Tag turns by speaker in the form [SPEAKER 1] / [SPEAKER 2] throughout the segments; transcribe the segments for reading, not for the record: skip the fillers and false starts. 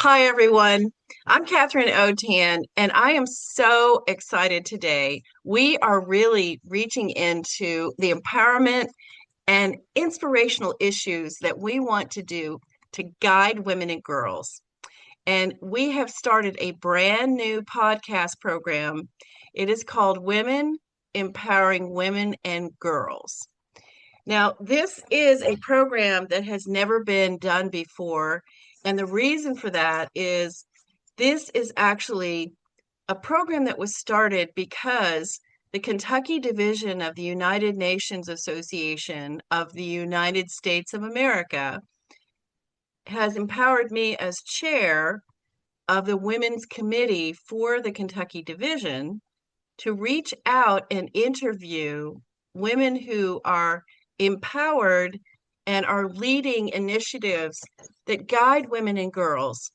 [SPEAKER 1] Hi, everyone. I'm Katherine Autin, and I am so excited today. We are really reaching into the empowerment and inspirational issues that we want to do to guide women and girls. And we have started a brand new podcast program. It is called Women Empowering Women and Girls. Now, this is a program that has never been done before. And the reason for that is this is actually a program that was started because the Kentucky division of the United Nations Association of the United States of America has empowered me as chair of the Women's Committee for the Kentucky division to reach out and interview women who are empowered and are leading initiatives that guide women and girls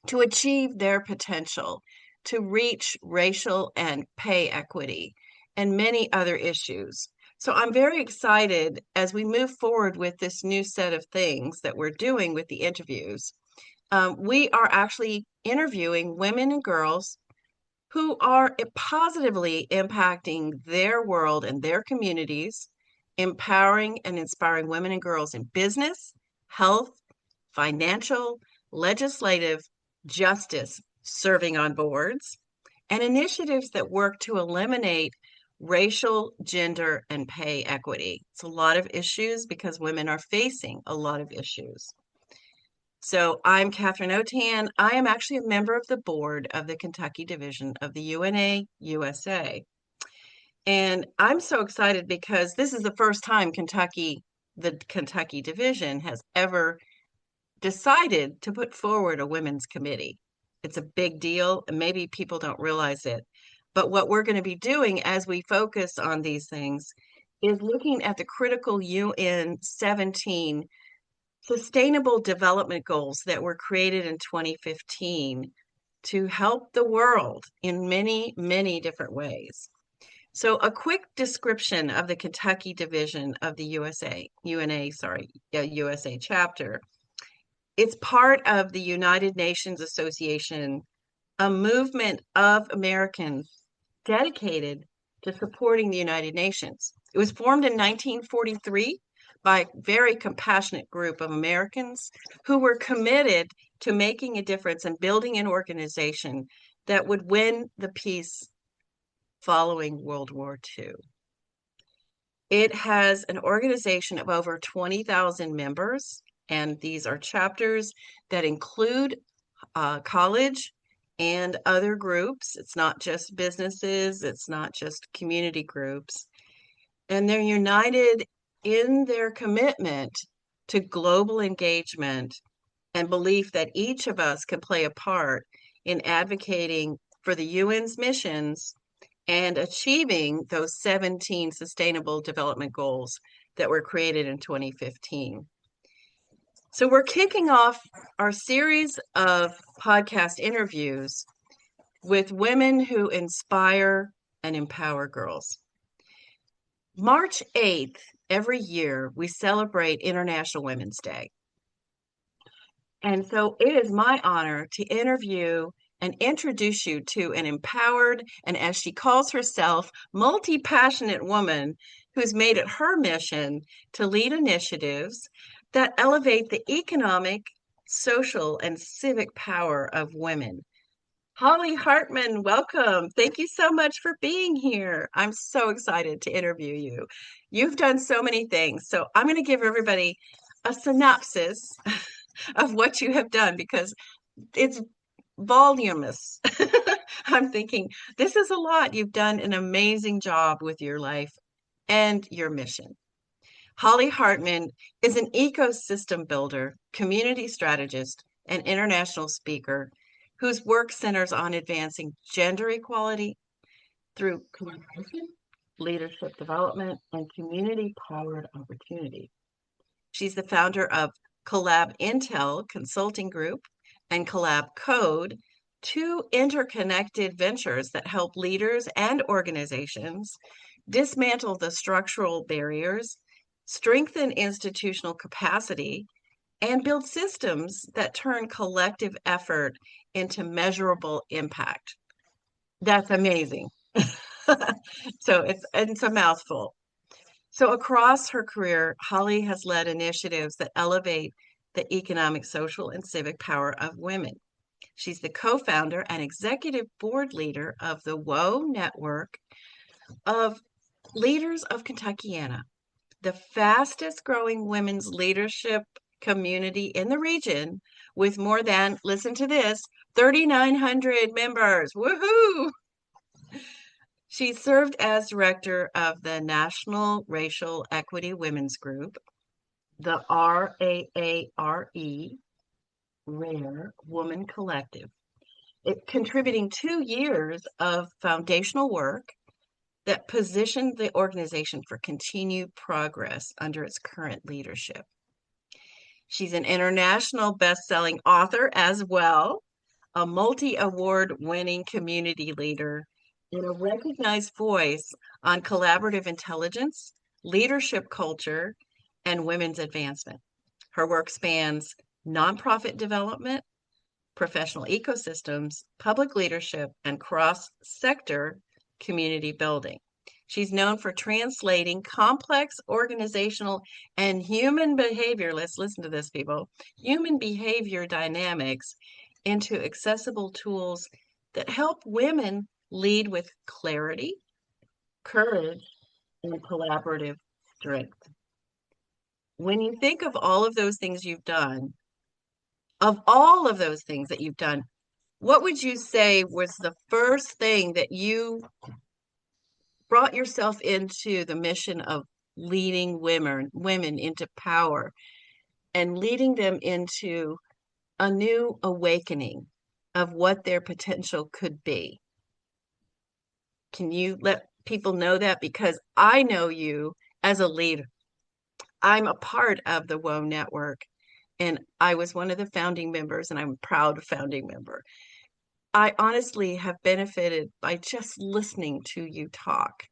[SPEAKER 1] to achieve their potential, to reach racial and pay equity, and many other issues. So I'm very excited as we move forward with this new set of things that we're doing with the interviews. We are actually interviewing women and girls who are positively impacting their world and their communities, empowering and inspiring women and girls in business, health, financial, legislative, justice, serving on boards, and initiatives that work to eliminate racial, gender, and pay equity. It's a lot of issues because women are facing a lot of issues. So I'm Katherine Autin. I am actually a member of the board of the Kentucky division of the UNA USA. And I'm so excited because this is the first time the Kentucky division has ever decided to put forward a women's committee. It's a big deal, and maybe people don't realize it. But what we're going to be doing as we focus on these things is looking at the critical UN 17 Sustainable Development Goals that were created in 2015 to help the world in many, many different ways. So a quick description of the Kentucky division of the USA chapter. It's part of the United Nations Association, a movement of Americans dedicated to supporting the United Nations. It was formed in 1943 by a very compassionate group of Americans who were committed to making a difference and building an organization that would win the peace following World War II. It has an organization of over 20,000 members, and these are chapters that include college and other groups. It's not just businesses, it's not just community groups. And they're united in their commitment to global engagement and belief that each of us can play a part in advocating for the UN's missions and achieving those 17 Sustainable Development Goals that were created in 2015. So we're kicking off our series of podcast interviews with women who inspire and empower girls. March 8th, every year, we celebrate International Women's Day. And so it is my honor to interview and introduce you to an empowered and, as she calls herself, multi-passionate woman who's made it her mission to lead initiatives that elevate the economic, social, and civic power of women. Holly Hartman, welcome. Thank you so much for being here. I'm so excited to interview you. You've done so many things. So I'm going to give everybody a synopsis of what you have done because it's voluminous. I'm thinking, this is a lot. You've done an amazing job with your life and your mission. Holly Hartman is an ecosystem builder, community strategist, and international speaker whose work centers on advancing gender equality through collaboration, leadership development, and community-powered opportunity. She's the founder of CollabIntel Consulting Group and CollabCode, two interconnected ventures that help leaders and organizations dismantle the structural barriers, strengthen institutional capacity, and build systems that turn collective effort into measurable impact. That's amazing. So it's a mouthful. So across her career, Holly has led initiatives that elevate the economic, social, and civic power of women. She's the co-founder and executive board leader of the WOA Network of Leaders of Kentuckiana, the fastest growing women's leadership community in the region, with more than, listen to this, 3,900 members. Woohoo! She served as director of the National Racial Equity Women's Group, the RAARE, Rare Woman Collective, contributing 2 years of foundational work that positioned the organization for continued progress under its current leadership. She's an international best-selling author as well, a multi-award winning community leader, and a recognized voice on collaborative intelligence, leadership culture, and women's advancement. Her work spans nonprofit development, professional ecosystems, public leadership, and cross-sector community building. She's known for translating complex organizational and human behavior, let's listen to this, people, human behavior dynamics into accessible tools that help women lead with clarity, courage, and collaborative strength. When you think of all of those things you've done, of all of those things that you've done, what would you say was the first thing that you brought yourself into the mission of leading women into power and leading them into a new awakening of what their potential could be? Can you let people know that? Because I know you as a leader. I'm a part of the WOA network, and I was one of the founding members, and I'm a proud founding member. I honestly have benefited by just listening to you talk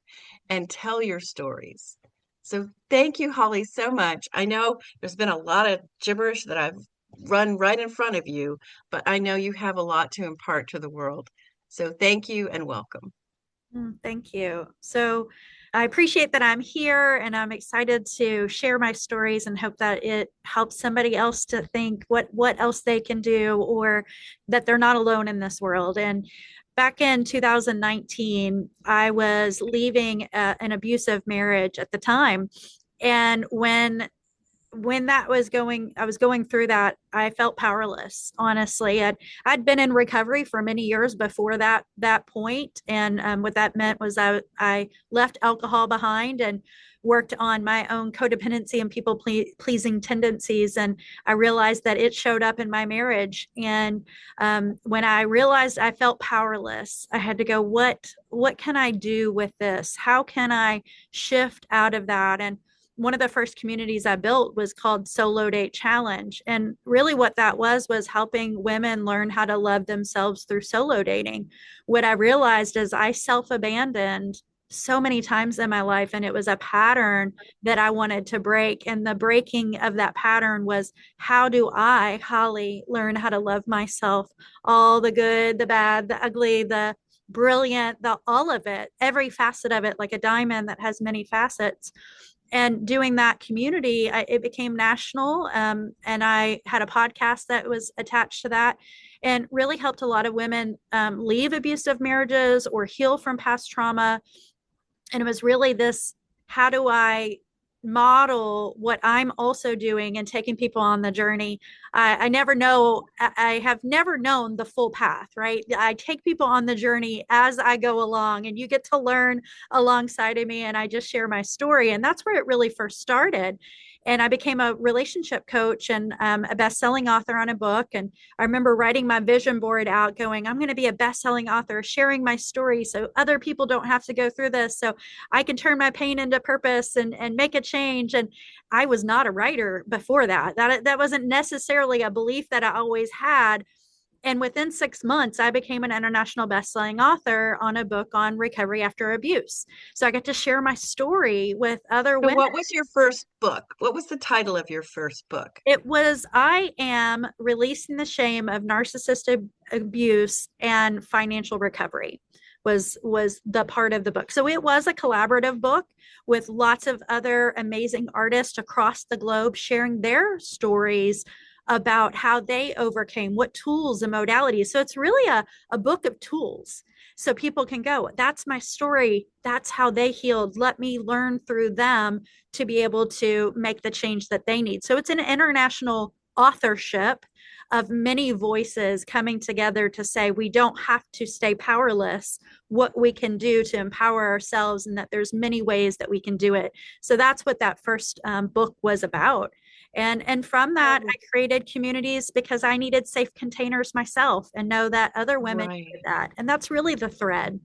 [SPEAKER 1] and tell your stories. So thank you, Holly, so much. I know there's been a lot of gibberish that I've run right in front of you, but I know you have a lot to impart to the world. So thank you and welcome.
[SPEAKER 2] Thank you. So I appreciate that I'm here, and I'm excited to share my stories and hope that it helps somebody else to think what else they can do, or that they're not alone in this world. And back in 2019, I was leaving an abusive marriage at the time. And when that was going, I was going through that, I felt powerless, honestly. I'd been in recovery for many years before that point. And what that meant was I left alcohol behind and worked on my own codependency and people pleasing tendencies. And I realized that it showed up in my marriage. And when I realized I felt powerless, I had to go, what can I do with this? How can I shift out of that? And one of the first communities I built was called Solo Date Challenge. And really what that was helping women learn how to love themselves through solo dating. What I realized is I self-abandoned so many times in my life, and it was a pattern that I wanted to break. And the breaking of that pattern was, how do I, Holly, learn how to love myself? All the good, the bad, the ugly, the brilliant, all of it, every facet of it, like a diamond that has many facets. And doing that community, it became national. And I had a podcast that was attached to that, and really helped a lot of women leave abusive marriages or heal from past trauma. And it was really this, how do I model what I'm also doing and taking people on the journey? I have never known the full path, right? I take people on the journey as I go along, and you get to learn alongside of me, and I just share my story. And that's where it really first started. And I became a relationship coach and a best-selling author on a book. And I remember writing my vision board out going, I'm going to be a best-selling author, sharing my story so other people don't have to go through this, so I can turn my pain into purpose and make a change. And I was not a writer before that. That wasn't necessarily a belief that I always had. And within 6 months, I became an international best-selling author on a book on recovery after abuse. So I got to share my story with other
[SPEAKER 1] So
[SPEAKER 2] women.
[SPEAKER 1] what was your first book? What was the title of your first book?
[SPEAKER 2] It was I Am Releasing the Shame of Narcissistic Abuse and Financial Recovery was the part of the book. So it was a collaborative book with lots of other amazing artists across the globe sharing their stories about how they overcame, what tools and modalities. So it's really a book of tools. So people can go, that's my story. That's how they healed. Let me learn through them to be able to make the change that they need. So it's an international authorship of many voices coming together to say we don't have to stay powerless, what we can do to empower ourselves, and that there's many ways that we can do it. So that's what that first book was about. And from that, I created communities because I needed safe containers myself and know that other women needed
[SPEAKER 1] Right.
[SPEAKER 2] that. And that's really the thread.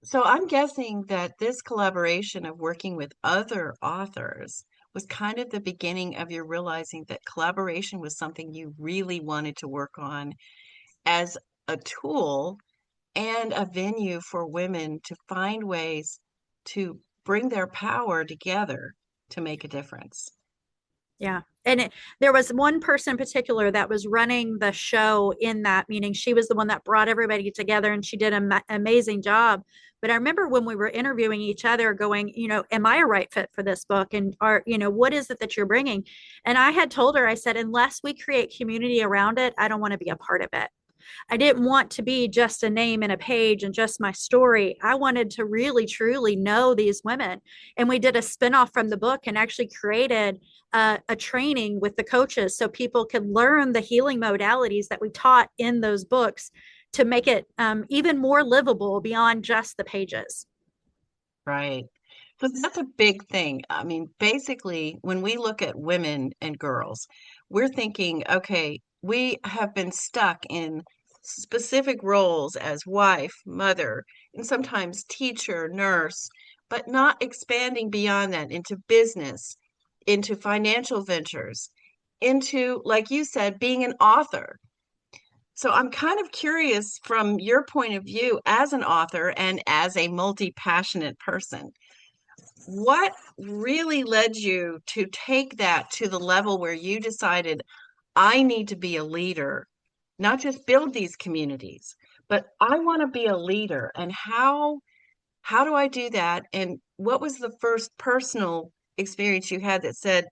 [SPEAKER 1] So I'm guessing that this collaboration of working with other authors was kind of the beginning of your realizing that collaboration was something you really wanted to work on as a tool and a venue for women to find ways to bring their power together to make a difference.
[SPEAKER 2] Yeah. And there was one person in particular that was running the show in that meeting. She was the one that brought everybody together and she did an amazing job. But I remember when we were interviewing each other going, am I a right fit for this book? And what is it that you're bringing? And I had told her, I said, unless we create community around it, I don't want to be a part of it. I didn't want to be just a name and a page and just my story. I wanted to really, truly know these women. And we did a spinoff from the book and actually created a training with the coaches so people could learn the healing modalities that we taught in those books to make it even more livable beyond just the pages.
[SPEAKER 1] Right. So that's a big thing. I mean, basically, when we look at women and girls, we're thinking, okay, we have been stuck in specific roles as wife, mother, and sometimes teacher, nurse, but not expanding beyond that into business, into financial ventures, into, like you said, being an author. So I'm kind of curious from your point of view as an author and as a multi-passionate person, what really led you to take that to the level where you decided, I need to be a leader, not just build these communities, but I want to be a leader. And how do I do that? And what was the first personal experience you had that said,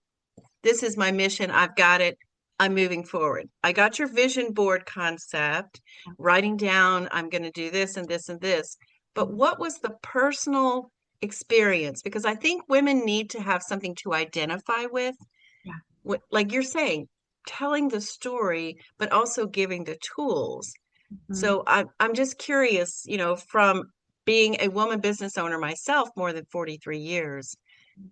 [SPEAKER 1] this is my mission, I've got it, I'm moving forward? I got your vision board concept, writing down, I'm going to do this and this and this. But what was the personal experience? Because I think women need to have something to identify with.
[SPEAKER 2] Yeah.
[SPEAKER 1] Like you're saying, telling the story, but also giving the tools.
[SPEAKER 2] Mhm.
[SPEAKER 1] So I'm just curious, from being a woman business owner myself, more than 43 years,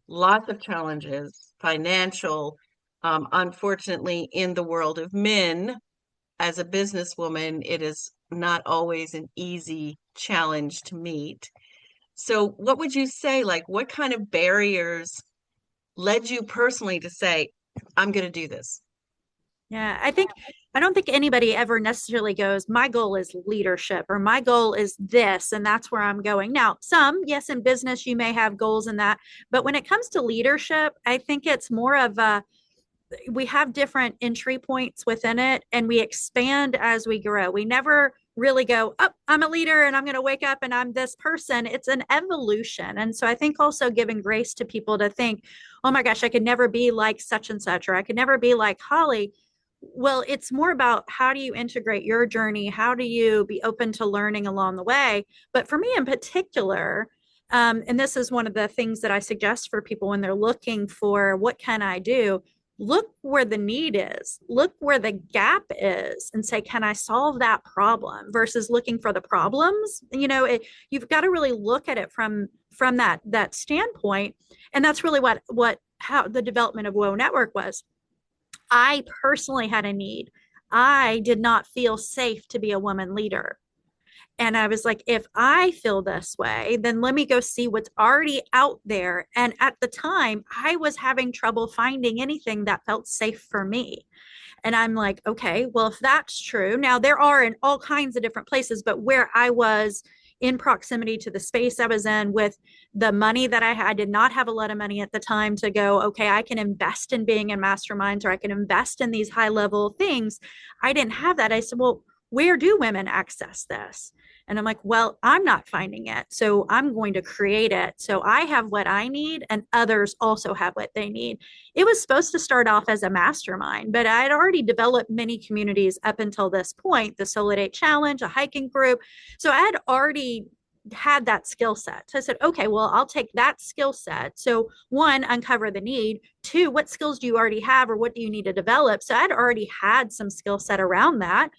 [SPEAKER 1] lots of challenges, financial, unfortunately, in the world of men, as a businesswoman, it is not always an easy challenge to meet. So, what would you say? Like, what kind of barriers led you personally to say, I'm going to do this?
[SPEAKER 2] Yeah, I don't think anybody ever necessarily goes, my goal is leadership or my goal is this, and that's where I'm going. Now, yes, in business, you may have goals in that. But when it comes to leadership, I think it's more of we have different entry points within it and we expand as we grow. We never really go, oh, I'm a leader and I'm going to wake up and I'm this person. It's an evolution. And so I think also giving grace to people to think, oh my gosh, I could never be like such and such, or I could never be like Holly. Well, it's more about how do you integrate your journey? How do you be open to learning along the way? But for me in particular, and this is one of the things that I suggest for people when they're looking for what can I do, look where the need is, look where the gap is, and say, can I solve that problem versus looking for the problems? You've got to really look at it from that standpoint. And that's really what how the development of Woe Network was. I personally had a need. I did not feel safe to be a woman leader. And I was like, if I feel this way, then let me go see what's already out there. And at the time, I was having trouble finding anything that felt safe for me. And I'm like, okay, well, if that's true, now there are in all kinds of different places, but where I was in proximity to the space I was in with the money that I had, I did not have a lot of money at the time to go, okay, I can invest in being in masterminds or I can invest in these high level things. I didn't have that. I said, well, where do women access this? And I'm like, well, I'm not finding it. So I'm going to create it. So I have what I need and others also have what they need. It was supposed to start off as a mastermind, but I had already developed many communities up until this point, the Solo Date Challenge, a hiking group. So I had already had that skill set. So I said, okay, well, I'll take that skill set. So one, uncover the need. Two, what skills do you already have or what do you need to develop? So I'd already had some skill set around that.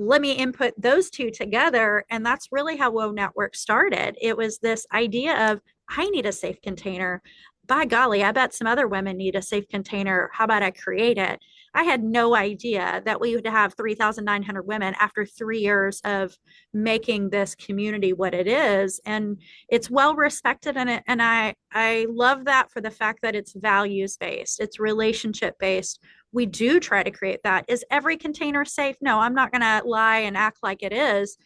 [SPEAKER 2] Let me input those two together. And that's really how Woe Network started. It was this idea of, I need a safe container. By golly, I bet some other women need a safe container. How about I create it? I had no idea that we would have 3,900 women after 3 years of making this community what it is. And it's well respected. And I love that for the fact that it's values based, it's relationship based. We do try to create that. Is every container safe? No, I'm not going to lie and act like it is,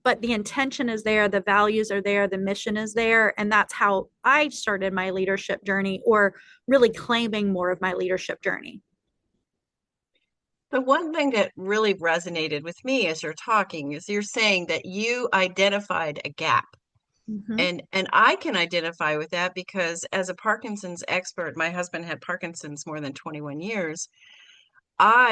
[SPEAKER 2] but the intention is there, the values are there, the mission is there. And that's how I started my leadership journey, or really claiming more of my leadership journey.
[SPEAKER 1] The one thing that really resonated with me as you're talking is you're saying that you identified a gap.
[SPEAKER 2] Mm-hmm.
[SPEAKER 1] And I can identify with that because as a Parkinson's expert, my husband had Parkinson's more than 21 years.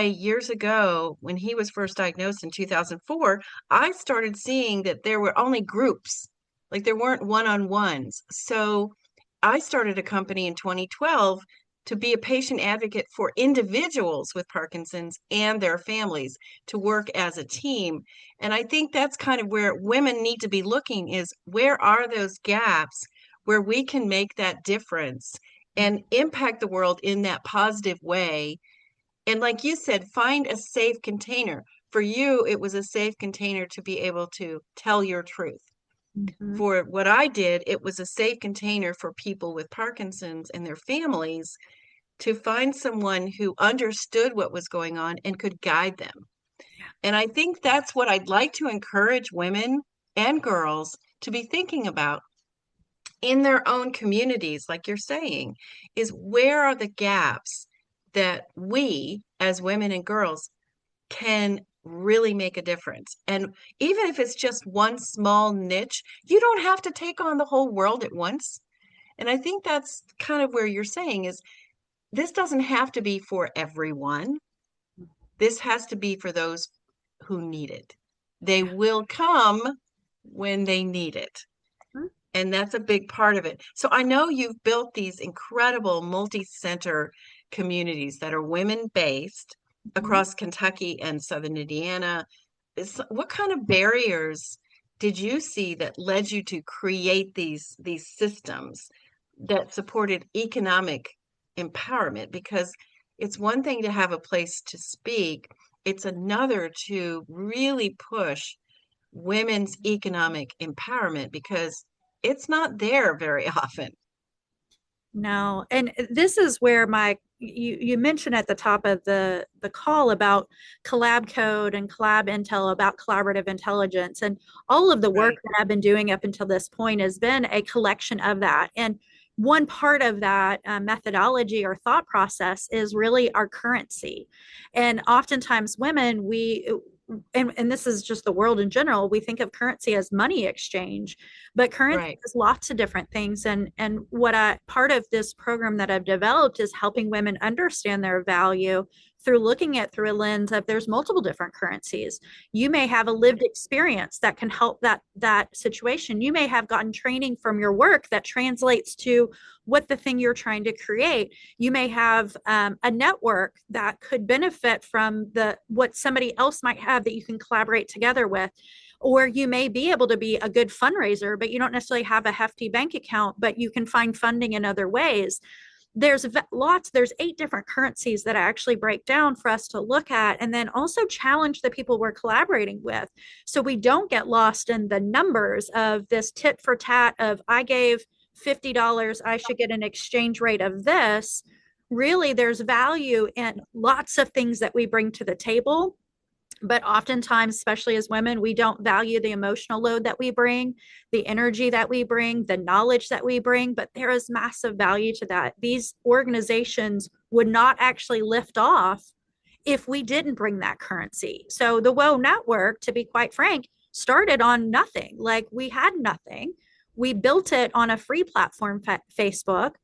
[SPEAKER 1] Years ago, when he was first diagnosed in 2004, I started seeing that there were only groups, like there weren't one-on-ones. So I started a company in 2012 to be a patient advocate for individuals with Parkinson's and their families to work as a team. And I think that's kind of where women need to be looking, is where are those gaps where we can make that difference and impact the world in that positive way. And like you said, find a safe container. For you, it was a safe container to be able to tell your truth.
[SPEAKER 2] Mm-hmm.
[SPEAKER 1] For what I did, it was a safe container for people with Parkinson's and their families to find someone who understood what was going on and could guide them. And I think that's what I'd like to encourage women and girls to be thinking about in their own communities, like you're saying, is where are the gaps that we as women and girls can really make a difference. And even if it's just one small niche, you don't have to take on the whole world at once. And I think that's kind of where you're saying is this doesn't have to be for everyone. This has to be for those who need it. They
[SPEAKER 2] Yeah.
[SPEAKER 1] will come when they need it. And that's a big part of it. So I know you've built these incredible multi-center communities that are women-based
[SPEAKER 2] Mm-hmm.
[SPEAKER 1] across Kentucky and Southern Indiana. What kind of barriers did you see that led you to create these systems that supported economic empowerment? Because it's one thing to have a place to speak, it's another to really push women's economic empowerment because it's not there very often.
[SPEAKER 2] No, and this is where you mentioned at the top of the call about CollabCode and CollabIntel, about collaborative intelligence, and all of the work
[SPEAKER 1] Right,
[SPEAKER 2] that I've been doing up until this point has been a collection of that. And one part of that methodology or thought process is really our currency. And oftentimes women, and this is just the world in general, we think of currency as money exchange, but currency
[SPEAKER 1] right.
[SPEAKER 2] is lots of different things. And what I part of this program that I've developed is helping women understand their value through looking at through a lens of there's multiple different currencies. You may have a lived experience that can help that situation. You may have gotten training from your work that translates to what the thing you're trying to create. You may have a network that could benefit from the what somebody else might have that you can collaborate together with. Or you may be able to be a good fundraiser, but you don't necessarily have a hefty bank account, but you can find funding in other ways. There's 8 different currencies that I actually break down for us to look at, and then also challenge the people we're collaborating with, so we don't get lost in the numbers of this tit for tat of I gave $50, I should get an exchange rate of this. really there's value in lots of things that we bring to the table, but oftentimes, especially as women, we don't value the emotional load that we bring, the energy that we bring, the knowledge that we bring, but there is massive value to that. These organizations would not actually lift off if we didn't bring that currency. So the WOA network, to be quite frank, started on nothing. Like, we had nothing. We built it on a free platform, Facebook,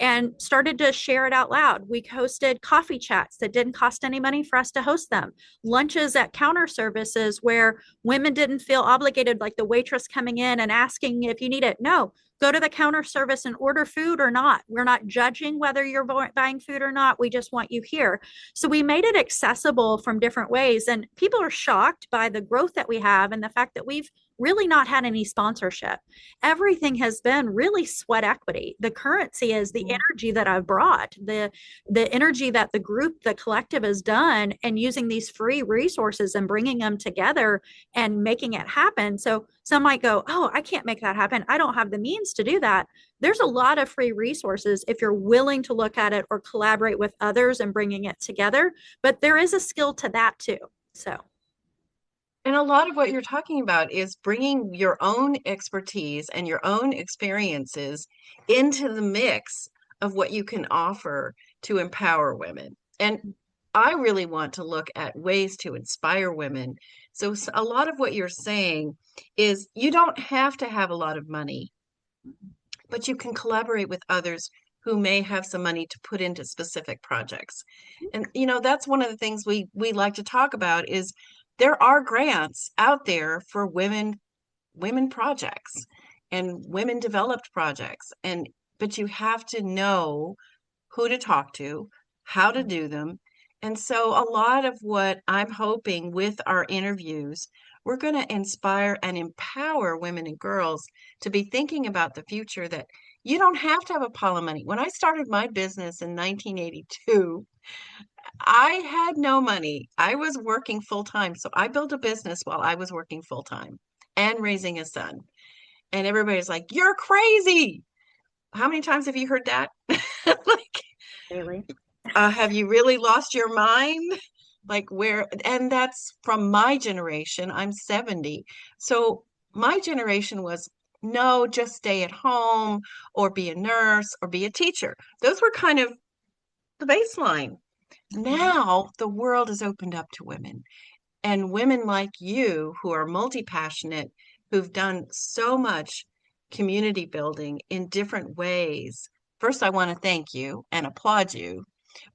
[SPEAKER 2] and started to share it out loud. We hosted coffee chats that didn't cost any money for us to host them, lunches at counter services where women didn't feel obligated, like the waitress coming in and asking if you need it. No, go to the counter service and order food or not. We're not judging whether you're buying food or not. We just want you here. So we made it accessible from different ways. And people are shocked by the growth that we have and the fact that we've really not had any sponsorship. Everything has been really sweat equity. The currency is the energy that I've brought, the energy that the group, the collective has done, and using these free resources and bringing them together and making it happen. So some might go, oh, I can't make that happen. I don't have the means to do that. There's a lot of free resources if you're willing to look at it or collaborate with others and bringing it together. But there is a skill to that too. So.
[SPEAKER 1] And a lot of what you're talking about is bringing your own expertise and your own experiences into the mix of what you can offer to empower women. And I really want to look at ways to inspire women. So a lot of what you're saying is you don't have to have a lot of money, but you can collaborate with others who may have some money to put into specific projects. And that's one of the things we like to talk about is there are grants out there for women projects and women developed projects, but you have to know who to talk to, how to do them. And so a lot of what I'm hoping with our interviews, we're going to inspire and empower women and girls to be thinking about the future, that you don't have to have a pile of money. When I started my business in 1982, I had no money. I was working full time. So I built a business while I was working full time and raising a son. And everybody's like, you're crazy. How many times have you heard that? Like,
[SPEAKER 2] Really?
[SPEAKER 1] have you really lost your mind? Like, where? And that's from my generation. I'm 70. So my generation was, no, just stay at home or be a nurse or be a teacher. Those were kind of the baseline. Now the world has opened up to women, and women like you who are multi-passionate, who've done so much community building in different ways. First, I want to thank you and applaud you.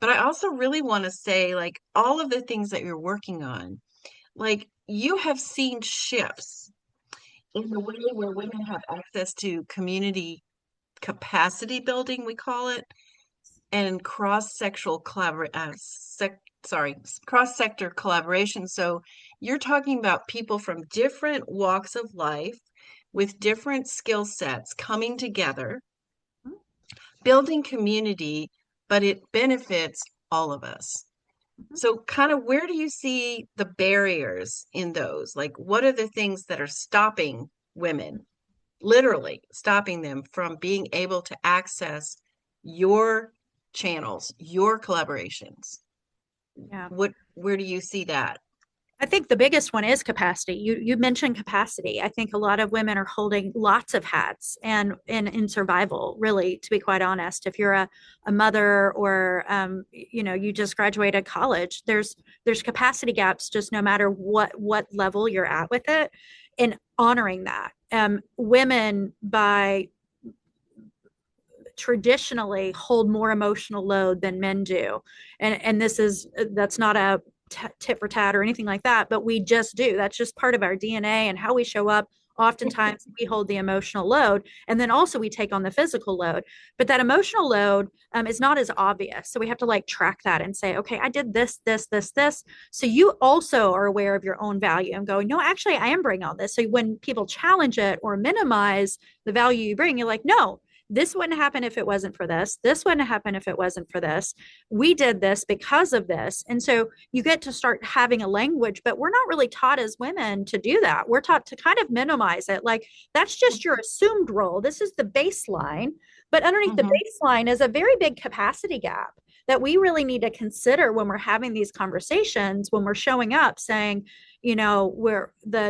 [SPEAKER 1] But I also really want to say, like, all of the things that you're working on, like, you have seen shifts in the way where women have access to community capacity building, we call it, and cross-sector collaboration. So you're talking about people from different walks of life with different skill sets coming together, building community, but it benefits all of us. So kind of where do you see the barriers in those? Like, what are the things that are stopping women, literally stopping them from being able to access your channels, your collaborations?
[SPEAKER 2] Yeah.
[SPEAKER 1] Where do you see that?
[SPEAKER 2] I think the biggest one is capacity. You mentioned capacity. I think a lot of women are holding lots of hats and in survival, really, to be quite honest. If you're a mother or you just graduated college, there's capacity gaps just no matter what level you're at with it, and honoring that. Women by traditionally hold more emotional load than men do. And that's not a tit for tat or anything like that, but we just do. That's just part of our DNA and how we show up. Oftentimes we hold the emotional load, and then also we take on the physical load, but that emotional load is not as obvious. So we have to like track that and say, okay, I did this. So you also are aware of your own value and going, no, actually I am bringing all this. So when people challenge it or minimize the value you bring, you're like, no, This wouldn't happen if it wasn't for this. This wouldn't happen if it wasn't for this. We did this because of this. And so you get to start having a language, but we're not really taught as women to do that. We're taught to kind of minimize it. Like, that's just your assumed role. This is the baseline. But underneath the
[SPEAKER 1] Mhm.
[SPEAKER 2] baseline is a very big capacity gap that we really need to consider when we're having these conversations, when we're showing up saying, you know,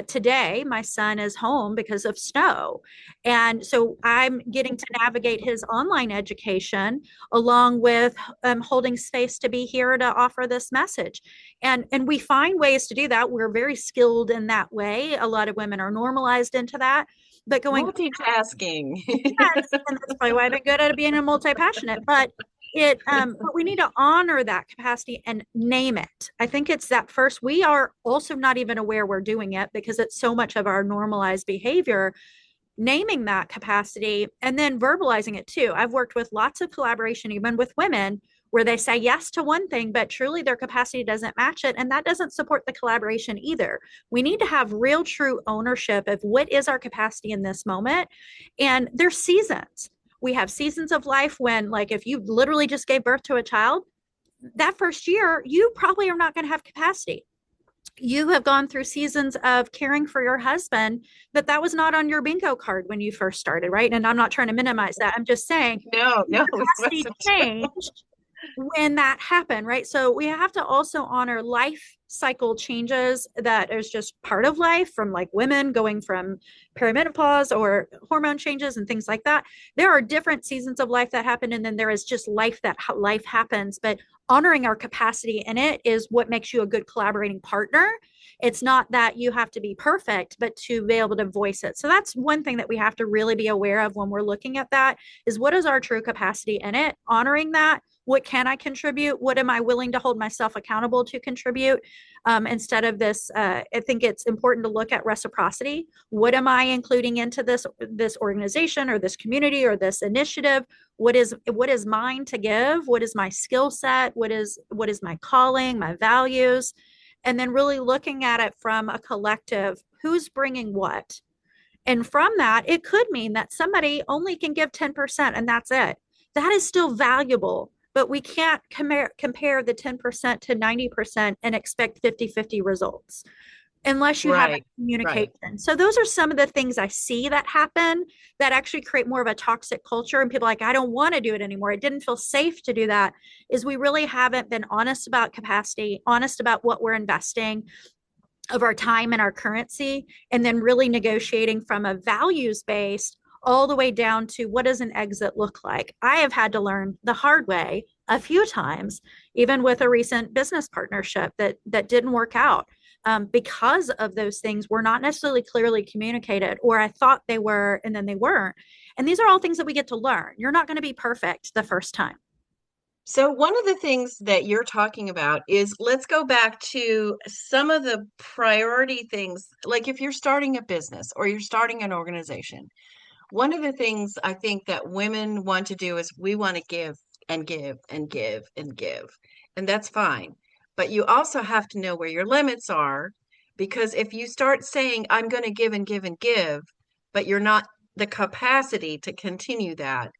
[SPEAKER 2] today my son is home because of snow. And so I'm getting to navigate his online education along with holding space to be here to offer this message. And we find ways to do that. We're very skilled in that way. A lot of women are normalized into that. But going,
[SPEAKER 1] Multitasking.
[SPEAKER 2] yes, and that's probably why I've been good at being a multi-passionate. But we need to honor that capacity and name it. I think it's that first. We are also not even aware we're doing it because it's so much of our normalized behavior. Naming that capacity and then verbalizing it too. I've worked with lots of collaboration, even with women, where they say yes to one thing, but truly their capacity doesn't match it. And that doesn't support the collaboration either. We need to have real, true ownership of what is our capacity in this moment. And there's seasons. We have seasons of life when, like, if you literally just gave birth to a child, that first year, you probably are not going to have capacity. You have gone through seasons of caring for your husband that was not on your bingo card when you first started, right? And I'm not trying to minimize that. I'm just saying
[SPEAKER 1] No,
[SPEAKER 2] your
[SPEAKER 1] no, it
[SPEAKER 2] capacity
[SPEAKER 1] wasn't.
[SPEAKER 2] changed when that happened, right? So we have to also honor life cycle changes that is just part of life, from like women going from perimenopause or hormone changes and things like that. There are different seasons of life that happen, and then there is just life that life happens. But honoring our capacity in it is what makes you a good collaborating partner. It's not that you have to be perfect, but to be able to voice it. So that's one thing that we have to really be aware of when we're looking at that, is what is our true capacity in it, honoring that. What can I contribute? What am I willing to hold myself accountable to contribute? Instead of this, I think it's important to look at reciprocity. What am I including into this organization or this community or this initiative? What is mine to give? What is my skill set? What is my calling, my values? And then really looking at it from a collective, who's bringing what? And from that, it could mean that somebody only can give 10% and that's it. That is still valuable, but we can't compare the 10% to 90% and expect 50-50 results unless you have
[SPEAKER 1] Right, right.
[SPEAKER 2] communication. So those are some of the things I see that happen that actually create more of a toxic culture. And people are like, I don't want to do it anymore. It didn't feel safe to do that. Is we really haven't been honest about capacity, honest about what we're investing of our time and our currency, and then really negotiating from a values based all the way down to what does an exit look like. I have had to learn the hard way a few times, even with a recent business partnership that didn't work out, because of those things were not necessarily clearly communicated, or I thought they were and then they weren't. And these are all things that we get to learn. You're not going to be perfect the first time.
[SPEAKER 1] So one of the things that you're talking about is, let's go back to some of the priority things. Like if you're starting a business or you're starting an organization, one of the things I think that women want to do is we want to give and give and give and give. And that's fine. But you also have to know where your limits are, because if you start saying, I'm going to give and give and give, but you're not the capacity to continue that,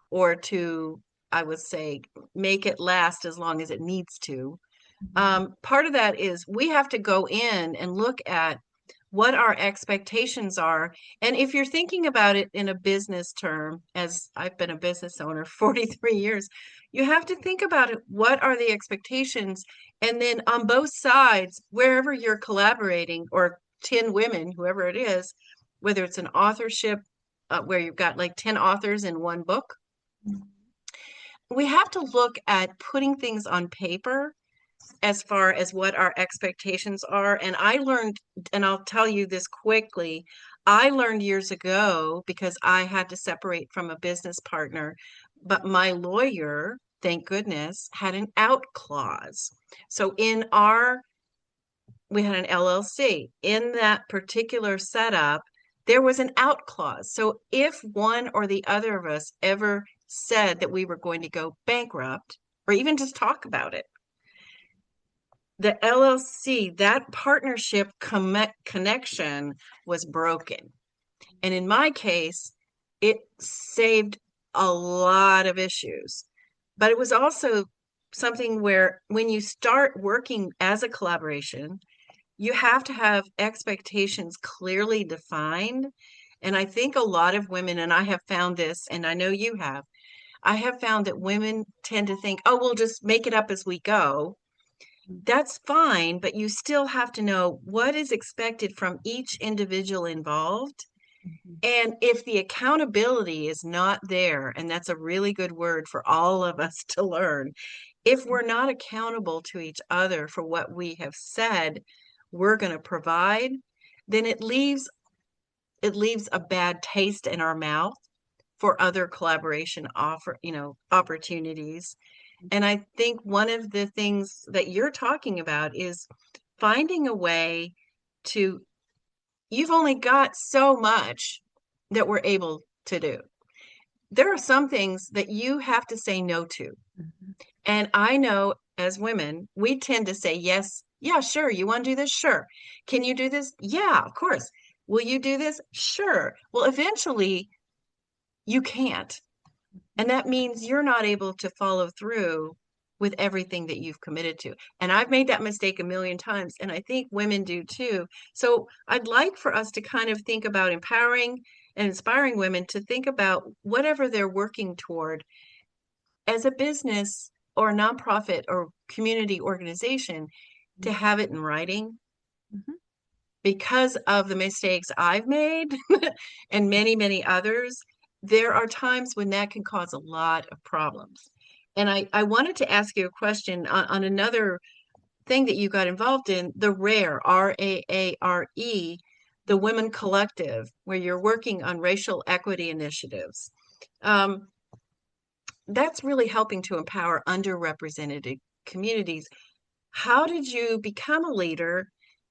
[SPEAKER 1] or to, I would say, make it last as long as it needs to. Part of that is we have to go in and look at what our expectations are. And if you're thinking about it in a business term, as I've been a business owner 43 years, you have to think about it. What are the expectations? And then on both sides, wherever you're collaborating, or 10 women, whoever it is, whether it's an authorship where you've got like 10 authors in one book, we have to look at putting things on paper as far as what our expectations are. And I learned, and I'll tell you this quickly, I learned years ago because I had to separate from a business partner, but my lawyer, thank goodness, had an out clause. So we had an LLC. In that particular setup, there was an out clause. So if one or the other of us ever said that we were going to go bankrupt, or even just talk about it, the LLC, that partnership connection was broken. And in my case, it saved a lot of issues. But it was also something where when you start working as a collaboration, you have to have expectations clearly defined. And I think a lot of women, and I have found this, and I know you have, I have found that women tend to think, oh, we'll just make it up as we go. That's fine, but you still have to know what is expected from each individual involved.
[SPEAKER 2] Mhm.
[SPEAKER 1] And if the accountability is not there, and that's a really good word for all of us to learn, if we're not accountable to each other for what we have said we're going to provide, then it leaves a bad taste in our mouth for other collaboration opportunities. And I think one of the things that you're talking about is finding a way to, you've only got so much that we're able to do. There are some things that you have to say no to.
[SPEAKER 2] Mhm.
[SPEAKER 1] And I know as women, we tend to say, yes, yeah, sure. You want to do this? Sure. Can you do this? Yeah, of course. Will you do this? Sure. Well, eventually you can't. And that means you're not able to follow through with everything that you've committed to. And I've made that mistake a million times, and I think women do too. So I'd like for us to kind of think about empowering and inspiring women to think about whatever they're working toward as a business or a nonprofit or community organization, to have it in writing.
[SPEAKER 2] Mhm.
[SPEAKER 1] Because of the mistakes I've made and many, many others, there are times when that can cause a lot of problems. And I wanted to ask you a question on another thing that you got involved in, the RARE, RAARE, the Women Collective, where you're working on racial equity initiatives. Um, that's really helping to empower underrepresented communities. How did you become a leader?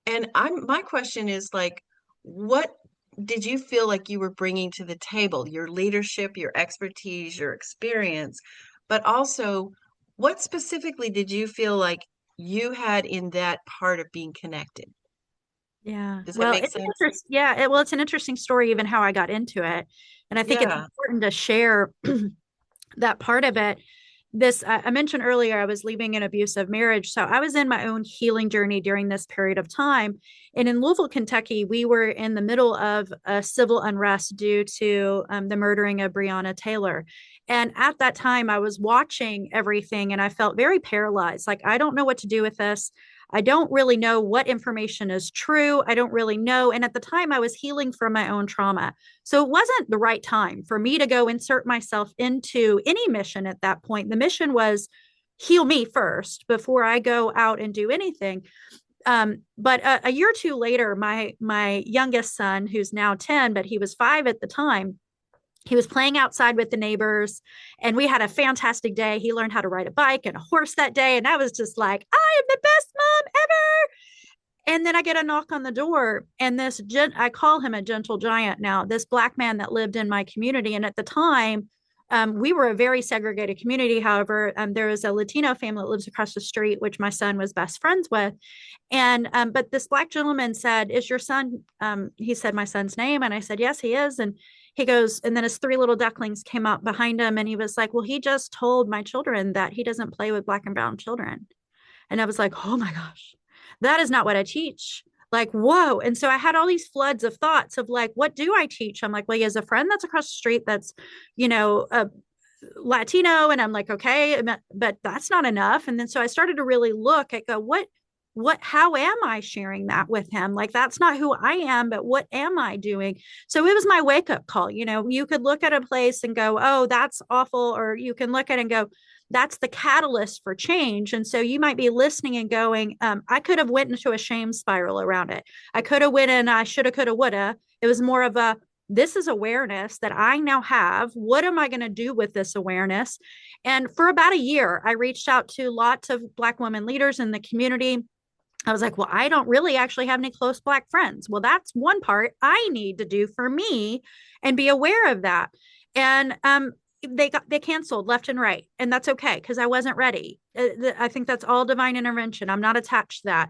[SPEAKER 1] And my question is like, what did you feel like you were bringing to the table? Your leadership, your expertise, your experience, but also what specifically did you feel like you had in that part of being connected?
[SPEAKER 2] Yeah.
[SPEAKER 1] Does that
[SPEAKER 2] Well,
[SPEAKER 1] make sense?
[SPEAKER 2] it's an interesting story, even how I got into it. And I think it's
[SPEAKER 1] Yeah.
[SPEAKER 2] important to share that part of it. I mentioned earlier, I was leaving an abusive marriage. So I was in my own healing journey during this period of time. And in Louisville, Kentucky, we were in the middle of a civil unrest due to the murdering of Breonna Taylor. And at that time, I was watching everything and I felt very paralyzed. Like, I don't know what to do with this. I don't really know what information is true. I don't really know. And at the time, I was healing from my own trauma. So it wasn't the right time for me to go insert myself into any mission at that point. The mission was heal me first before I go out and do anything. But a year or two later, my youngest son, who's now 10, but he was 5 at the time, he was playing outside with the neighbors and we had a fantastic day. He learned how to ride a bike and a horse that day. And I was just like, I am the best mom ever. And then I get a knock on the door, and I call him a gentle giant now, this black man that lived in my community. And at the time, we were a very segregated community. However, there is a Latino family that lives across the street, which my son was best friends with. And but this black gentleman said, "Is your son?" He said my son's name, and I said, "Yes, he is." And he goes, and then his 3 little ducklings came out behind him, and he was like, "Well, he just told my children that he doesn't play with black and brown children." And I was like, "Oh my gosh, that is not what I teach." Like, whoa. And so I had all these floods of thoughts of like, what do I teach? I'm like, well, he has a friend that's across the street that's, a Latino. And I'm like, okay, but that's not enough. And then so I started to really look at how am I sharing that with him? Like, that's not who I am, but what am I doing? So it was my wake up call. You could look at a place and go, oh, that's awful. Or you can look at it and go, that's the catalyst for change. And so you might be listening and going, I could have went into a shame spiral around it. I could have went in, I shoulda, coulda, woulda. It was more of a, this is awareness that I now have. What am I going to do with this awareness? And for about a year, I reached out to lots of Black women leaders in the community. I was like, well, I don't really actually have any close Black friends. Well, that's one part I need to do for me and be aware of that. And they canceled left and right, and that's okay because I wasn't ready. I think that's all divine intervention. I'm not attached to that.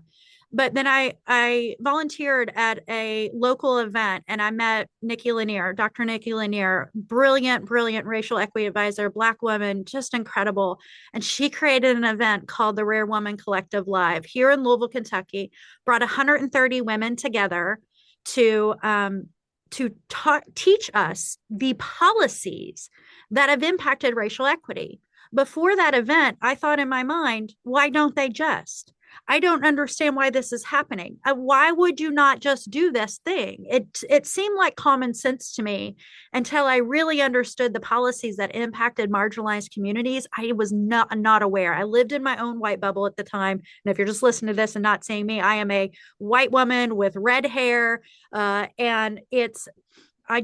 [SPEAKER 2] But then I volunteered at a local event and I met Nikki Lanier, Dr. Nikki Lanier, brilliant, brilliant racial equity advisor, Black woman, just incredible. And she created an event called the Rare Woman Collective Live here in Louisville, Kentucky, brought 130 women together to teach us the policies that have impacted racial equity. Before that event, I thought in my mind, why don't they just? I don't understand why this is happening. Why would you not just do this thing? It seemed like common sense to me until I really understood the policies that impacted marginalized communities. I was not aware. I lived in my own white bubble at the time. And if you're just listening to this and not seeing me, I am a white woman with red hair, and I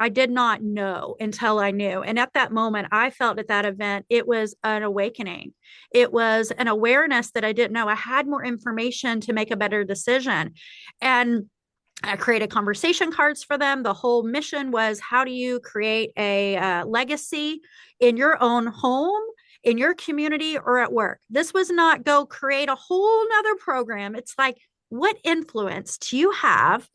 [SPEAKER 2] did not know until I knew. And at that moment, I felt at that event, it was an awakening. It was an awareness that I didn't know. I had more information to make a better decision. And I created conversation cards for them. The whole mission was, how do you create a legacy in your own home, in your community, or at work? This was not go create a whole nother program. It's like, what influence do you have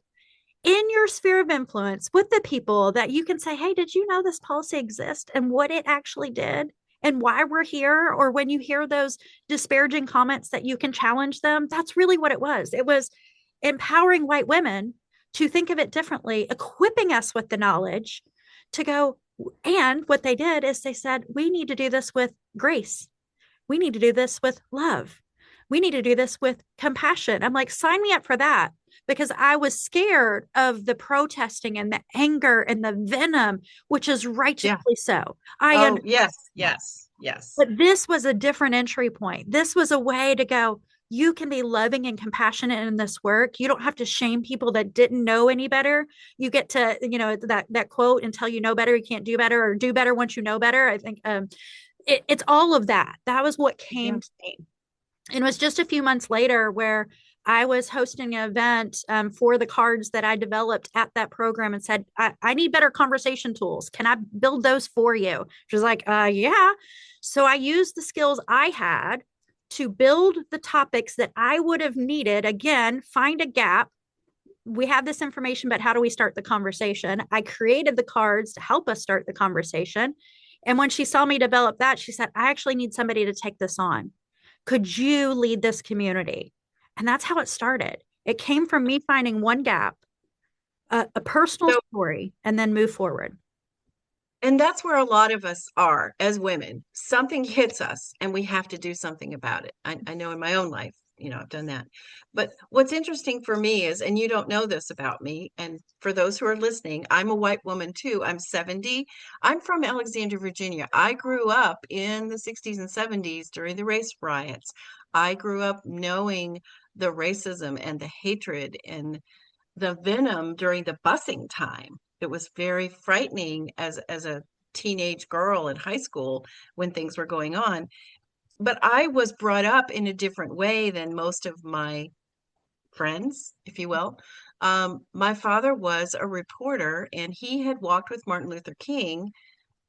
[SPEAKER 2] in your sphere of influence with the people that you can say, hey, did you know this policy exists and what it actually did and why we're here? Or when you hear those disparaging comments, that you can challenge them. That's really what it was. It was empowering white women to think of it differently, equipping us with the knowledge to go. And what they did is they said, we need to do this with grace. We need to do this with love. We need to do this with compassion. I'm like, sign me up for that, because I was scared of the protesting and the anger and the venom, which is
[SPEAKER 1] Yeah.
[SPEAKER 2] righteously so.
[SPEAKER 1] Oh, yes, yes, yes.
[SPEAKER 2] But this was a different entry point. This was a way to go, you can be loving and compassionate in this work. You don't have to shame people that didn't know any better. You get to, that quote, until you know better, you can't do better, or do better once you know better. I think it's all of that. That was what
[SPEAKER 1] Yeah.
[SPEAKER 2] came to me. And it was just a few months later where I was hosting an event for the cards that I developed at that program, and said, I need better conversation tools. Can I build those for you? She was like, yeah. So I used the skills I had to build the topics that I would have needed. Again, find a gap. We have this information, but how do we start the conversation? I created the cards to help us start the conversation. And when she saw me develop that, she said, I actually need somebody to take this on. Could you lead this community? And that's how it started. It came from me finding one gap, a personal
[SPEAKER 1] So,
[SPEAKER 2] story, and then move forward.
[SPEAKER 1] and that's where a lot of us are as women. Something hits us and we have to do something about it. I know in my own life, I've done that. But what's interesting for me is, and you don't know this about me, and for those who are listening, I'm a white woman too. I'm 70. I'm from Alexandria, Virginia. I grew up in the 60s and 70s during the race riots. I grew up knowing the racism and the hatred and the venom during the busing time. It was very frightening as a teenage girl in high school when things were going on. But I was brought up in a different way than most of my friends, if you will. My father was a reporter and he had walked with Martin Luther King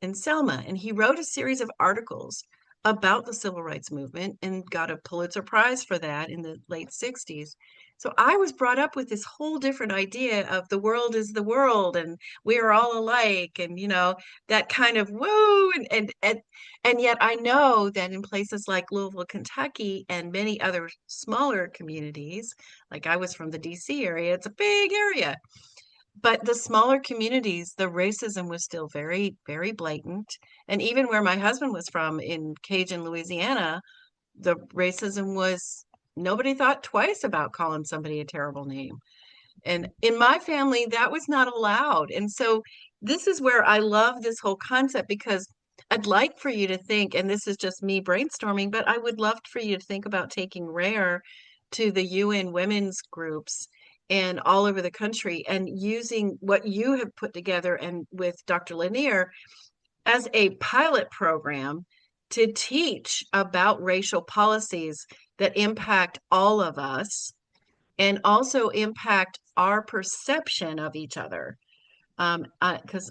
[SPEAKER 1] in Selma, and he wrote a series of articles about the civil rights movement and got a Pulitzer Prize for that in the late 60s. So I was brought up with this whole different idea of the world is the world and we are all alike, and that kind of woo, and yet I know that in places like Louisville, Kentucky, and many other smaller communities, like I was from the DC area, it's a big area, but the smaller communities, the racism was still very, very blatant. And even where my husband was from in Cajun, Louisiana, the racism was, nobody thought twice about calling somebody a terrible name. And in my family, that was not allowed. And so this is where I love this whole concept, because I'd like for you to think, and this is just me brainstorming, but I would love for you to think about taking Rare to the UN women's groups and all over the country, and using what you have put together and with Dr. Lanier as a pilot program to teach about racial policies that impact all of us and also impact our perception of each other. Because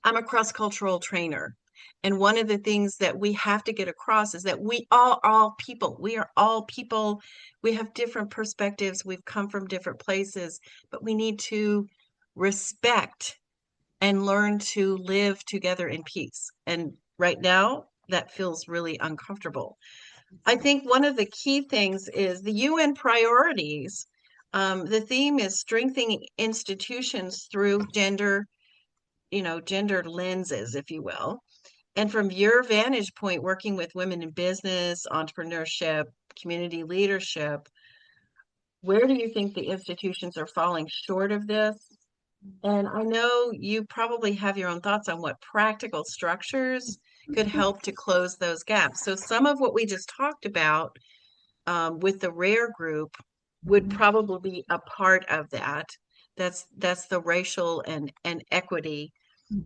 [SPEAKER 1] I'm a cross-cultural trainer. And one of the things that we have to get across is that we are all people. We are all people. We have different perspectives. We've come from different places, but we need to respect and learn to live together in peace. And right now, that feels really uncomfortable. I think one of the key things is the UN priorities. The theme is strengthening institutions through gender lenses, if you will. And from your vantage point, working with women in business, entrepreneurship, community leadership, where do you think the institutions are falling short of this? And I know you probably have your own thoughts on what practical structures could help to close those gaps. So some of what we just talked about with the rare group would probably be a part of that. That's the racial and equity.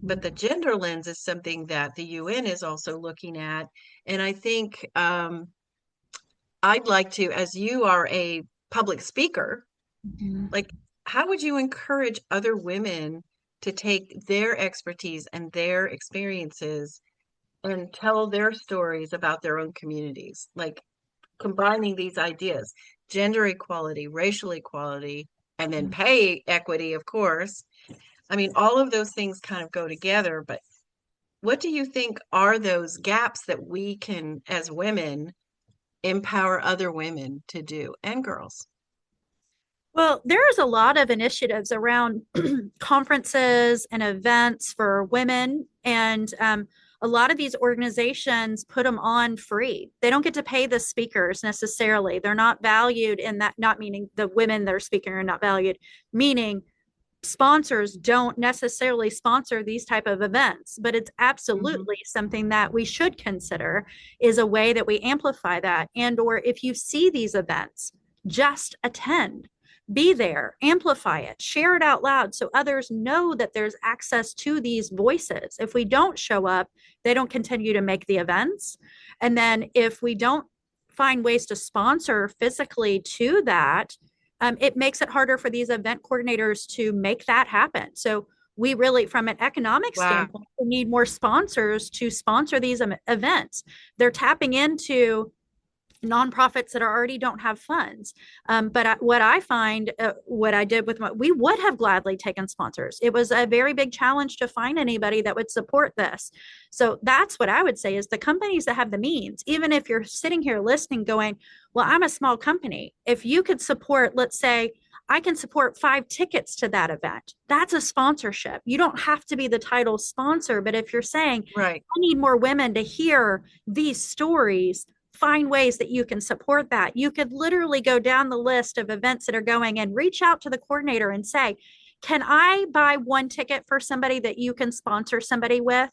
[SPEAKER 1] But the gender lens is something that the UN is also looking at. And I think I'd like to, as you are a public speaker, like, how would you encourage other women to take their expertise and their experiences and tell their stories about their own communities? Like combining these ideas, gender equality, racial equality, and then pay equity, of course. I mean, all of those things kind of go together, but what do you think are those gaps that we can, as women, empower other women to do and girls?
[SPEAKER 2] Well, there's a lot of initiatives around conferences and events for women. And a lot of these organizations put them on free. They don't get to pay the speakers necessarily. They're not valued in that, not meaning the women that are speaking are not valued, meaning sponsors don't necessarily sponsor these type of events, but it's absolutely something that we should consider is a way that we amplify that. And or if you see these events, just attend, be there, amplify it, share it out loud so others know that there's access to these voices. If we don't show up, they don't continue to make the events. And then if we don't find ways to sponsor physically to that, it makes it harder for these event coordinators to make that happen. So we really, from an economic
[SPEAKER 1] Wow.
[SPEAKER 2] standpoint, we need more sponsors to sponsor these events. They're tapping into nonprofits that already don't have funds. What I find, what I did with we would have gladly taken sponsors. It was a very big challenge to find anybody that would support this. So that's what I would say is the companies that have the means, even if you're sitting here listening going, well, I'm a small company. If you could support, let's say, I can support 5 tickets to that event. That's a sponsorship. You don't have to be the title sponsor, but if you're saying,
[SPEAKER 1] Right.
[SPEAKER 2] I need more women to hear these stories, find ways that you can support that. You could literally go down the list of events that are going and reach out to the coordinator and say, can I buy 1 ticket for somebody that you can sponsor somebody with?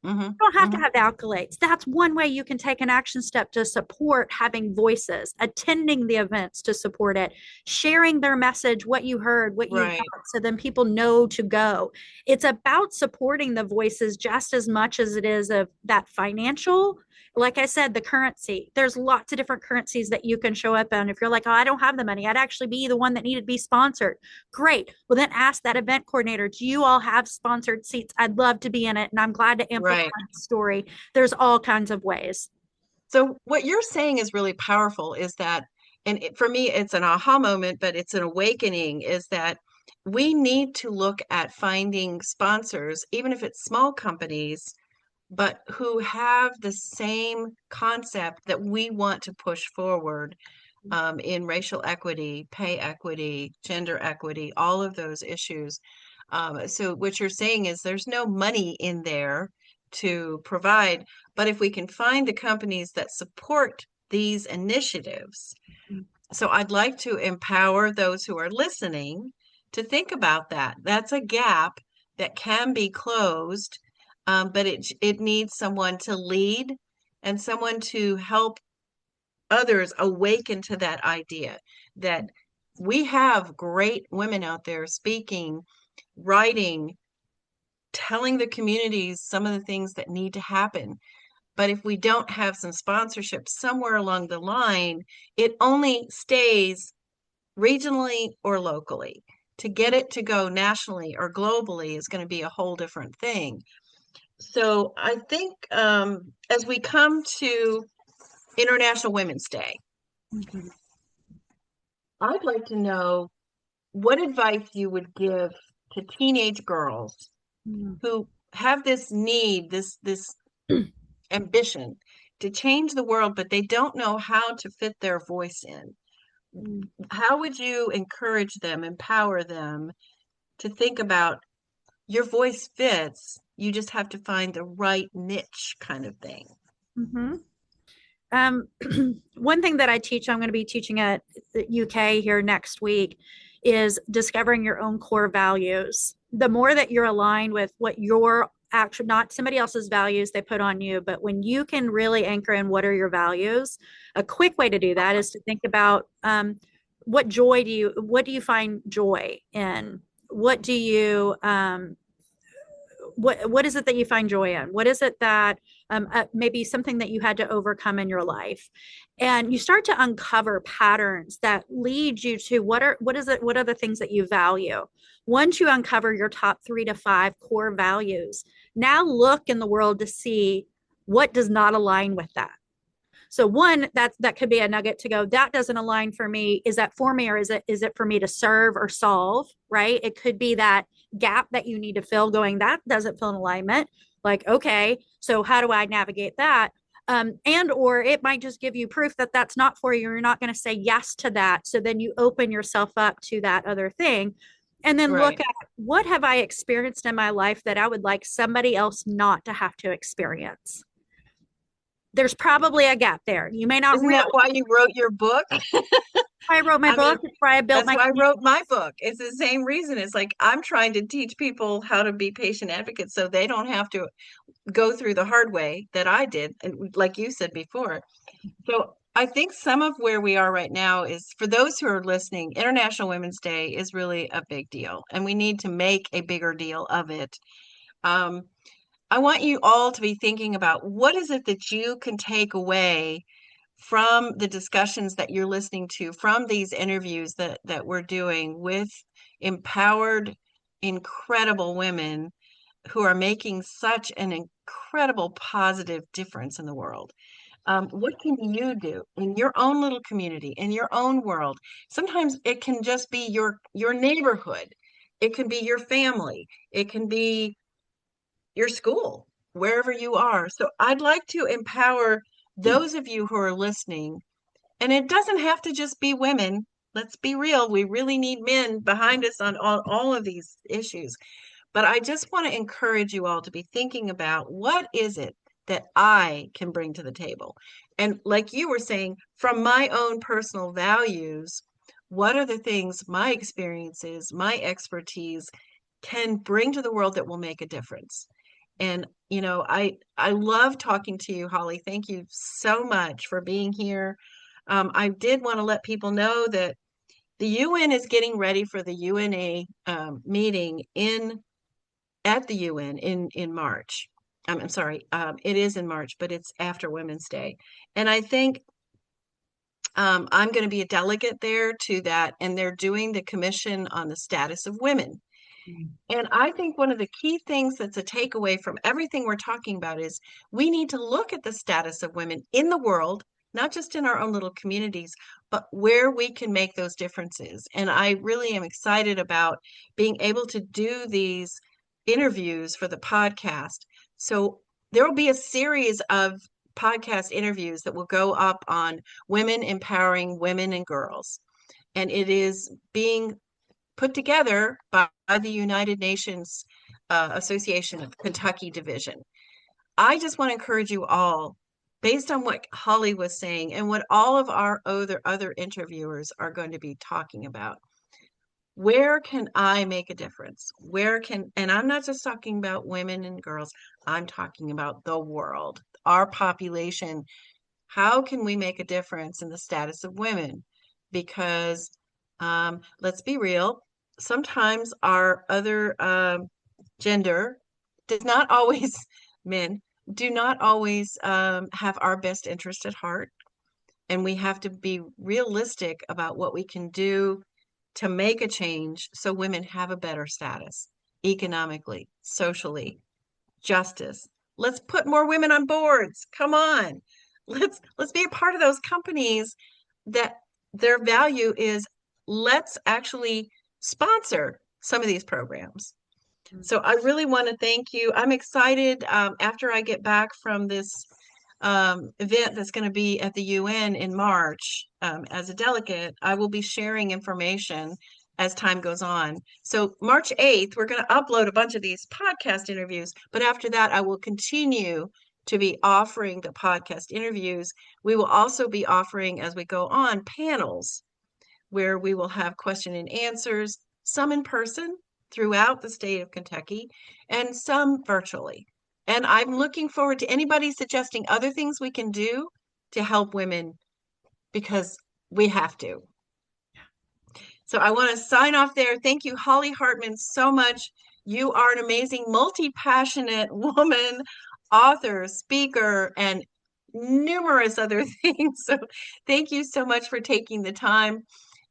[SPEAKER 2] You don't have to have the accolades. That's one way you can take an action step to support having voices, attending the events to support it, sharing their message, what you heard, what you
[SPEAKER 1] Right.
[SPEAKER 2] got, so then people know to go. It's about supporting the voices just as much as it is of that financial. Like I said, the currency, there's lots of different currencies that you can show up on. If you're like, oh, I don't have the money, I'd actually be the one that needed to be sponsored. Great. Well, then ask that event coordinator, do you all have sponsored seats? I'd love to be in it. And I'm glad to amplify
[SPEAKER 1] Right.
[SPEAKER 2] the story. There's all kinds of ways.
[SPEAKER 1] So what you're saying is really powerful is that, and for me, it's an aha moment, but it's an awakening, is that we need to look at finding sponsors, even if it's small companies, but who have the same concept that we want to push forward in racial equity, pay equity, gender equity, all of those issues. So what you're saying is there's no money in there to provide, but if we can find the companies that support these initiatives, so I'd like to empower those who are listening to think about that. That's a gap that can be closed, but it needs someone to lead and someone to help others awaken to that idea that we have great women out there speaking, writing, telling the communities some of the things that need to happen. But if we don't have some sponsorship somewhere along the line, it only stays regionally or locally. To get it to go nationally or globally is going to be a whole different thing. So I think as we come to International Women's Day,
[SPEAKER 2] Mhm.
[SPEAKER 1] I'd like to know what advice you would give to teenage girls
[SPEAKER 2] Mm.
[SPEAKER 1] who have this need, this ambition to change the world, but they don't know how to fit their voice in.
[SPEAKER 2] Mm.
[SPEAKER 1] How would you encourage them, empower them to think about your voice fits, you just have to find the right niche kind of thing?
[SPEAKER 2] Mhm. Um, one thing that I teach, I'm going to be teaching at the UK here next week, is discovering your own core values. The more that you're aligned with what your actual, not somebody else's values they put on you, but when you can really anchor in what are your values, a quick way to do that is to think about what do you find joy in? What do you, what is it that you find joy in? What is it that maybe something that you had to overcome in your life? And you start to uncover patterns that lead you to what are the things that you value. Once you uncover your top 3 to 5 core values, now look in the world to see what does not align with that. So one, that could be a nugget to go, that doesn't align for me. Is that for me, or is it for me to serve or solve? Right. It could be that gap that you need to fill, going, that doesn't feel in alignment. Like, okay, so how do I navigate that? And or it might just give you proof that that's not for you. You're not going to say yes to that. So then you open yourself up to that other thing. And then look
[SPEAKER 1] Right.
[SPEAKER 2] at, what have I experienced in my life that I would like somebody else not to have to experience? There's probably a gap there. You may not
[SPEAKER 1] Isn't
[SPEAKER 2] realize.
[SPEAKER 1] that why you wrote your book?
[SPEAKER 2] I wrote my
[SPEAKER 1] I mean,
[SPEAKER 2] book. It's why I built
[SPEAKER 1] that's
[SPEAKER 2] my
[SPEAKER 1] why I
[SPEAKER 2] community.
[SPEAKER 1] wrote my book. It's the same reason. It's like I'm trying to teach people how to be patient advocates so they don't have to go through the hard way that I did, and like you said before. So I think some of where we are right now is, for those who are listening, International Women's Day is really a big deal, and we need to make a bigger deal of it. Um, I want you all to be thinking about what is it that you can take away from the discussions that you're listening to, from these interviews that we're doing with empowered, incredible women who are making such an incredible positive difference in the world. What can you do in your own little community, in your own world? Sometimes it can just be your neighborhood. It can be your family. It can be your school, wherever you are. So I'd like to empower those of you who are listening, and it doesn't have to just be women. Let's be real. We really need men behind us on all of these issues. But I just want to encourage you all to be thinking about, what is it that I can bring to the table? And like you were saying, from my own personal values, what are the things, my experiences, my expertise can bring to the world that will make a difference? And I love talking to you, Holly. Thank you so much for being here. I did want to let people know that the UN is getting ready for the UNA meeting in at the UN in March. I'm sorry, it is in March, but it's after Women's Day, and I think I'm going to be a delegate there to that, and they're doing the Commission on the Status of Women. And I think one of the key things that's a takeaway from everything we're talking about is we need to look at the status of women in the world, not just in our own little communities, but where we can make those differences. And I really am excited about being able to do these interviews for the podcast. So there will be a series of podcast interviews that will go up on women empowering women and girls. And it is being put together by the United Nations Association of Kentucky Division. I just want to encourage you all, based on what Holly was saying and what all of our other interviewers are going to be talking about. Where can I make a difference? And I'm not just talking about women and girls, I'm talking about the world, our population. How can we make a difference in the status of women? Because let's be real, sometimes our other gender does not always, men do not always have our best interest at heart. And we have to be realistic about what we can do to make a change so women have a better status economically, socially, justice. Let's put more women on boards. Come on. Let's be a part of those companies that their value is let's actually sponsor some of these programs. So I really want to thank you. I'm excited after I get back from this event that's going to be at the UN in March as a delegate. I will be sharing information as time goes on. So March 8th, we're going to upload a bunch of these podcast interviews, but after that, I will continue to be offering the podcast interviews. We will also be offering, as we go on, panels where we will have question and answers, some in person throughout the state of Kentucky, and some virtually. And I'm looking forward to anybody suggesting other things we can do to help women because we have to. So I want to sign off there. Thank you, Holly Hartman, so much. You are an amazing, multi-passionate woman, author, speaker, and numerous other things. So thank you so much for taking the time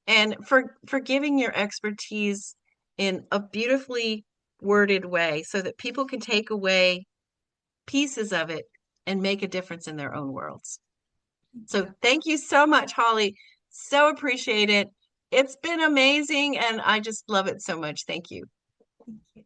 [SPEAKER 1] and for giving your expertise in a beautifully worded way so that people can take away pieces of it and make a difference in their own worlds. So thank you so much, Holly. So appreciate it. It's been amazing and I just love it so much. Thank you.
[SPEAKER 2] Thank you.